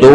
2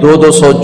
200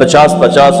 50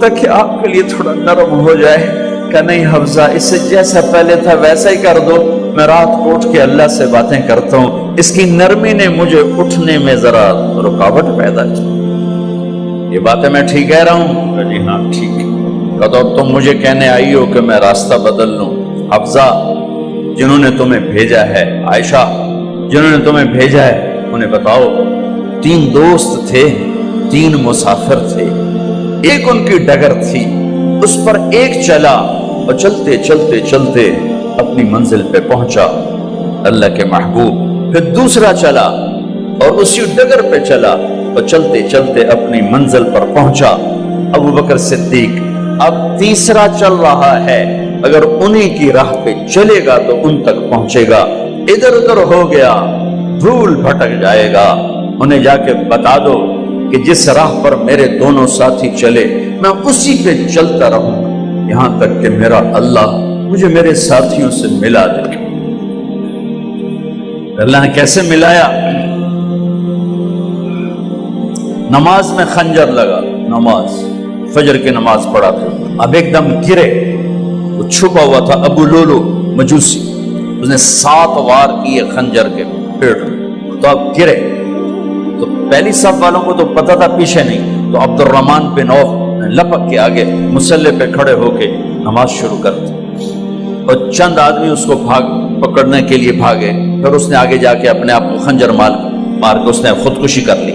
تاکہ آپ کے لیے تھوڑا نرم ہو جائے کہ نہیں حفظہ اسے جیسا پہلے تھا ویسا ہی کر دو، میں رات کو اٹھ کے اللہ سے باتیں کرتا ہوں، اس کی نرمی نے مجھے اٹھنے میں ذرا رکاوٹ پیدا کی۔ یہ باتیں میں ٹھیک کہہ رہا ہوں؟ کہ جی ہاں ٹھیک ہے۔ کہ تو تم مجھے کہنے آئی ہو کہ میں راستہ بدل لوں؟ حفظہ جنہوں نے تمہیں بھیجا ہے، عائشہ جنہوں نے تمہیں بھیجا ہے، انہیں بتاؤ 3 دوست تھے، 3 مسافر تھے، ایک ان کی ڈگر تھی، اس پر ایک چلا اور چلتے چلتے چلتے اپنی منزل پہ پہنچا اللہ کے محبوب، پھر دوسرا چلا اور اسی ڈگر پہ چلا اور چلتے چلتے اپنی منزل پر پہنچا ابو بکر صدیق۔ اب تیسرا چل رہا ہے، اگر انہی کی راہ پہ چلے گا تو ان تک پہنچے گا، ادھر ادھر ہو گیا بھول بھٹک جائے گا۔ انہیں جا کے بتا دو کہ جس راہ پر میرے دونوں ساتھی چلے میں اسی پہ چلتا رہوں گا یہاں تک کہ میرا اللہ مجھے میرے ساتھیوں سے ملا دے۔ اللہ نے کیسے ملایا؟ نماز میں خنجر لگا، نماز فجر کی نماز پڑھا تھا، اب ایک دم گرے، وہ چھپا ہوا تھا ابو لولو مجوسی، اس نے 7 وار کیے خنجر کے پیٹ میں، تو اب گرے تو پہلی صف والوں کو تو پتہ تھا پیچھے نہیں، تو عبد الرحمن بن عوف نے لپک کے آگے مصلی پہ کھڑے ہو کے نماز شروع کر دی، اور چند آدمی اس کو پکڑنے کے لیے بھاگے، پھر اس نے آگے جا کے اپنے آپ کو خنجر مار کے اس نے خودکشی کر لی۔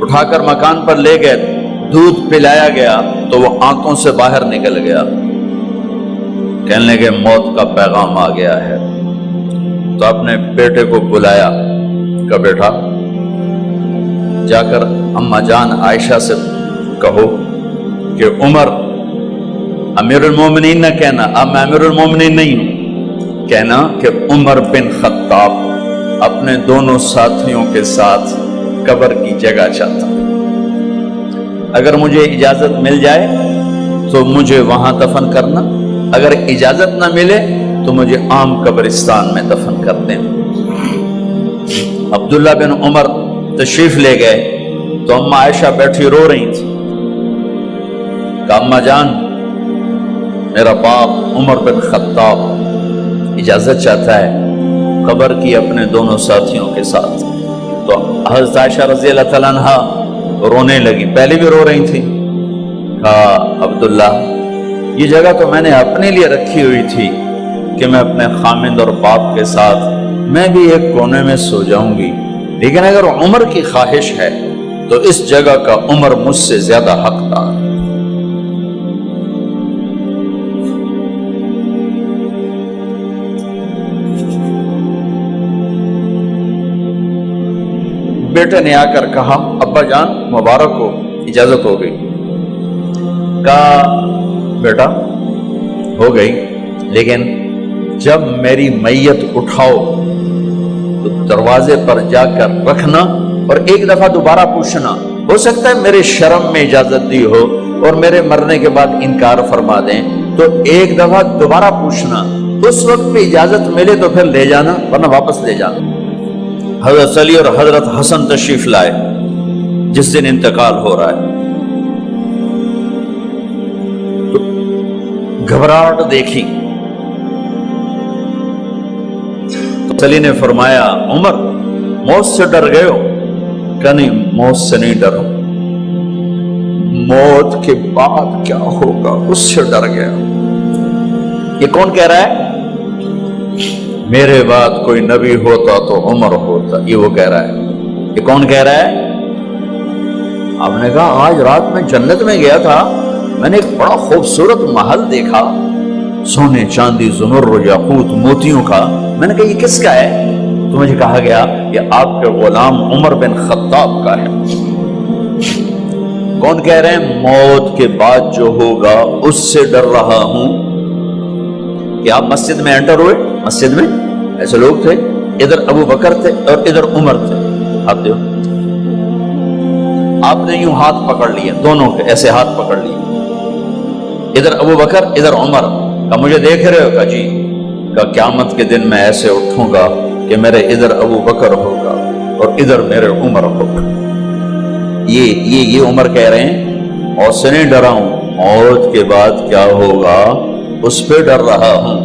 اٹھا کر مکان پر لے گئے، دودھ پلایا گیا تو وہ آنتوں سے باہر نکل گیا، کہنے لگے موت کا پیغام آ گیا ہے۔ تو اپنے بیٹے کو بلایا کہ بیٹا جا کر اماں جان عائشہ سے کہو کہ عمر، امیر المومنین نہ کہنا، اب میں امیر المومنین نہیں ہوں، کہنا کہ عمر بن خطاب اپنے دونوں ساتھیوں کے ساتھ قبر کی جگہ چاہتا، اگر مجھے اجازت مل جائے تو مجھے وہاں دفن کرنا، اگر اجازت نہ ملے تو مجھے عام قبرستان میں دفن کر دیں۔ عبداللہ بن عمر تشریف لے گئے تو اماں عائشہ بیٹھی رو رہی تھی کہ اماں جان میرا باپ عمر بن خطاب اجازت چاہتا ہے قبر کی اپنے دونوں ساتھیوں کے ساتھ۔ تو حضرت عائشہ رضی اللہ تعالیٰ عنہا رونے لگی، پہلے بھی رو رہی تھی، کہا عبداللہ یہ جگہ تو میں نے اپنے لیے رکھی ہوئی تھی کہ میں اپنے خامند اور باپ کے ساتھ میں بھی ایک کونے میں سو جاؤں گی، لیکن اگر عمر کی خواہش ہے تو اس جگہ کا عمر مجھ سے زیادہ حقدار ہے۔ بیٹے نے آ کر کہا ابا جان مبارک ہو، اجازت ہو گئی۔ کہا بیٹا ہو گئی، لیکن جب میری میت اٹھاؤ تو دروازے پر جا کر رکھنا اور ایک دفعہ دوبارہ پوچھنا، ہو سکتا ہے میرے شرم میں اجازت دی ہو اور میرے مرنے کے بعد انکار فرما دیں، تو ایک دفعہ دوبارہ پوچھنا، اس وقت پہ اجازت ملے تو پھر لے جانا ورنہ واپس لے جانا۔ حضرت علی اور حضرت حسن تشریف لائے جس دن انتقال ہو رہا ہے، تو گھبراہٹ دیکھی، تو علی نے فرمایا عمر موت سے ڈر گئے ہو؟ کہ نہیں موت سے نہیں ڈرا، موت کے بعد کیا ہوگا اس سے ڈر گیا۔ یہ کون کہہ رہا ہے؟ میرے بعد کوئی نبی ہوتا تو عمر ہوتا، یہ وہ کہہ رہا ہے۔ یہ کون کہہ رہا ہے؟ آپ نے کہا آج رات میں جنت میں گیا تھا، میں نے ایک بڑا خوبصورت محل دیکھا، سونے چاندی زمرد یاقوت موتیوں کا، میں نے کہا یہ کس کا ہے؟ تو مجھے کہا گیا یہ آپ کے غلام عمر بن خطاب کا ہے۔ کون کہہ رہے ہیں؟ موت کے بعد جو ہوگا اس سے ڈر رہا ہوں۔ کہ آپ مسجد میں انٹر ہوئے، مسجد میں ایسے لوگ تھے، ادھر ابو بکر تھے اور ادھر عمر تھے، ہاتھ دیو، آپ نے یوں ہاتھ پکڑ لیے، دونوں کے ایسے ہاتھ پکڑ لیے، ادھر ابو بکر ادھر عمر، کہ مجھے دیکھ رہے ہو؟ کہ جی۔ کہ قیامت کے دن میں ایسے اٹھوں گا کہ میرے ادھر ابو بکر ہوگا اور ادھر میرے عمر ہوگا۔ یہ عمر کہہ رہے ہیں موت سے نہیں ڈرا ہوں، موت کے بعد کیا ہوگا اس پہ ڈر رہا ہوں۔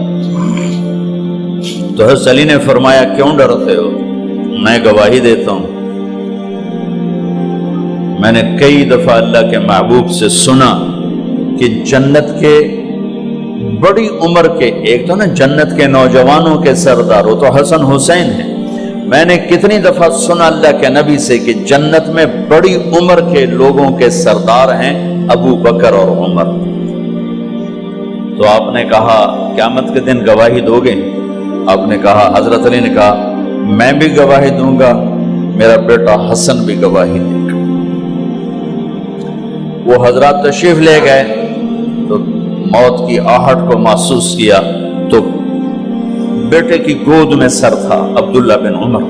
تو حضرت علی نے فرمایا کیوں ڈرتے ہو؟ میں گواہی دیتا ہوں، میں نے کئی دفعہ اللہ کے محبوب سے سنا کہ جنت کے بڑی عمر کے، ایک تو نا جنت کے نوجوانوں کے سردار، وہ تو حسن حسین ہیں، میں نے کتنی دفعہ سنا اللہ کے نبی سے کہ جنت میں بڑی عمر کے لوگوں کے سردار ہیں ابو بکر اور عمر۔ تو آپ نے کہا قیامت کے دن گواہی دو گے؟ آپ نے کہا، حضرت علی نے کہا میں بھی گواہی دوں گا، میرا بیٹا حسن بھی گواہی دے گا۔ وہ حضرات تشریف لے گئے تو موت کی آہٹ کو محسوس کیا تو بیٹے کی گود میں سر تھا عبداللہ بن عمر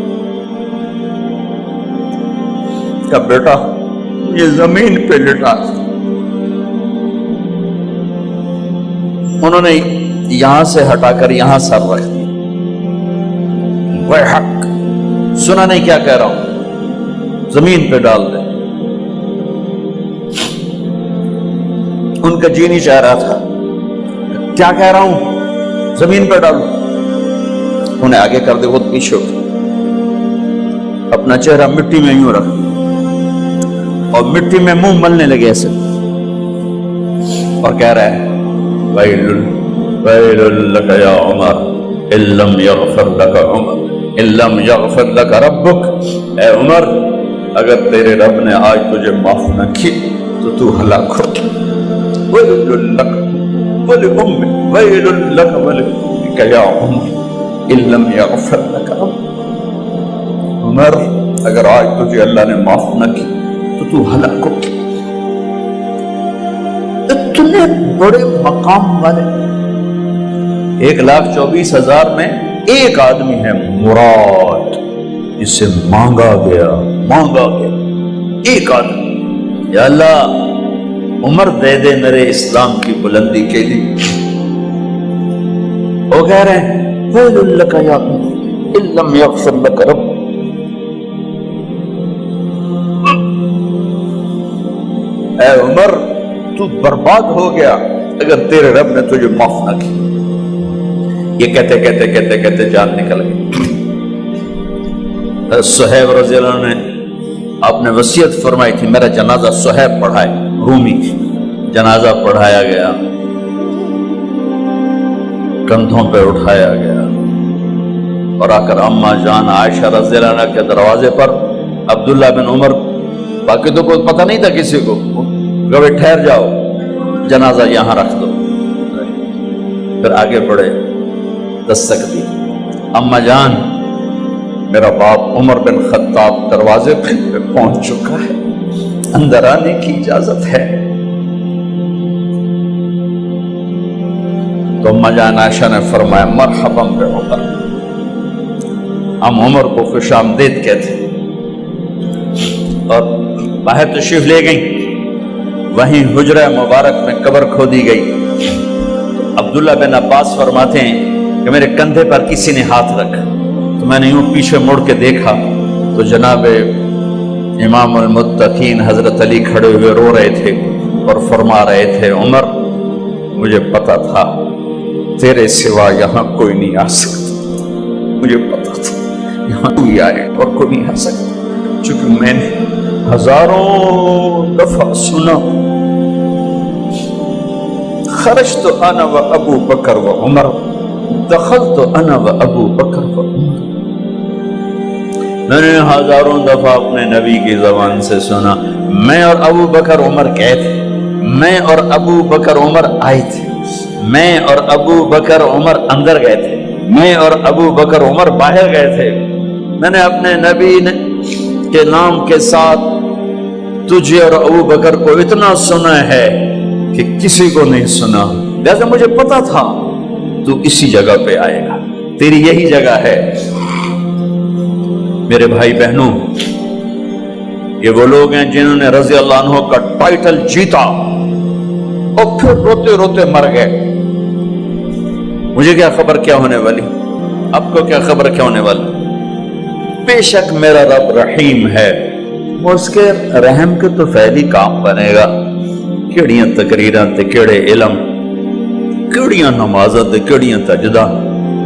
کا، بیٹا یہ زمین پہ لٹا۔ انہوں نے یہاں سے ہٹا کر یہاں سر رکھ دیا۔ وہ حق سنا نہیں کیا کہہ رہا ہوں، زمین پہ ڈال دے۔ ان کا جی نہیں چاہ رہا تھا، کیا کہہ رہا ہوں، زمین پہ ڈالو۔ انہیں آگے کر دے، وہ پیچھے اٹھ، اپنا چہرہ مٹی میں یوں رکھ اور مٹی میں منہ ملنے لگے ایسے، اور کہہ رہا ہے ویل لک یا عمر ان لم یغفر لک عمر ان لم یغفر لک ربک، اے عمر اگر تیرے رب نے آج تجھے معاف نہ کی تو تو ہلاک ہو۔ ویل لک ولأمک ویل لک ولأمک یا عمر ان لم یغفر لک ربک، عمر اگر آج تجھے اللہ نے معاف نہ کی تو تو ہلاک ہو۔ اتنے بڑے مقام والے 1,24,000 میں ایک آدمی ہے مراد، جسے مانگا گیا ایک آدمی، یا اللہ عمر دے دے میرے اسلام کی بلندی کے لیے۔ وہ کہہ رہے ہیں ویل لک یا عمر ان لم یغفر لک رب، اے عمر تو برباد ہو گیا اگر تیرے رب نے تجھے معاف نہ کی۔ یہ کہتے جان نکل گئی۔ صہیب رضی اللہ عنہ نے آپ نے وصیت فرمائی تھی میرا جنازہ صہیب پڑھائے، رومی جنازہ پڑھایا گیا، کندھوں پہ اٹھایا گیا، اور آ کر اماں جان عائشہ رضی اللہ عنہ کے دروازے پر عبداللہ بن عمر، باقی تو کوئی پتہ نہیں تھا کسی کو، گوے ٹھہر جاؤ جنازہ یہاں رکھ دو۔ پھر آگے بڑھے، دستک دی، اماں جان میرا باپ عمر بن خطاب دروازے پہ پہنچ چکا ہے، اندر آنے کی اجازت ہے۔ تو اماں جان عائشہ نے فرمایا مرحبا بعمر، ہم عمر کو خوش آمدید کہتے، اور باہر تشریف لے گئیں۔ وہیں حجرہ مبارک میں قبر کھودی گئی۔ عبداللہ بن عباس فرماتے ہیں کہ میرے کندھے پر کسی نے ہاتھ رکھا تو میں نے یوں پیچھے مڑ کے دیکھا تو جناب امام المتقین حضرت علی کھڑے ہوئے رو رہے تھے اور فرما رہے تھے عمر مجھے پتا تھا تیرے سوا یہاں کوئی نہیں آ سکتا، مجھے پتا تھا یہاں کوئی آئے اور کوئی نہیں آ سکتا، چونکہ میں نے ہزاروں دفعہ سنا خرجت انا و ابو بکر و عمر دخلت انا و ابو بکر و عمر، میں نے ہزاروں دفعہ اپنے نبی کی زبان سے سنا میں اور ابو بکر عمر گئے تھے، میں اور ابو بکر عمر آئے تھے، میں اور ابو بکر عمر اندر گئے تھے، میں اور ابو بکر عمر باہر گئے تھے، میں نے اپنے نبی کے نام کے ساتھ تجھے اور ابو بکر کو اتنا سنا ہے کہ کسی کو نہیں سنا، لہذا مجھے پتا تھا تو اسی جگہ پہ آئے گا، تیری یہی جگہ ہے۔ میرے بھائی بہنوں، یہ وہ لوگ ہیں جنہوں نے رضی اللہ عنہ کا ٹائٹل جیتا اور پھر روتے روتے مر گئے۔ مجھے کیا خبر کیا ہونے والی، آپ کو کیا خبر کیا ہونے والی؟ بے شک میرا رب رحیم ہے، وہ اس کے رحم کے تو فعلی کام بنے گا، کیڑیاں تقریراں تے کیڑے علم، کیڑیاں نمازاں تے کیڑیاں تجدہ،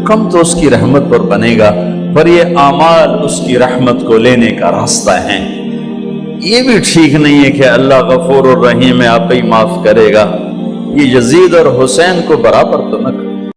کم تو اس کی رحمت پر بنے گا، پر یہ اعمال اس کی رحمت کو لینے کا راستہ ہیں۔ یہ بھی ٹھیک نہیں ہے کہ اللہ غفور الرحیم ہے، آپ ہی معاف کرے گا۔ یہ یزید اور حسین کو برابر تو نہ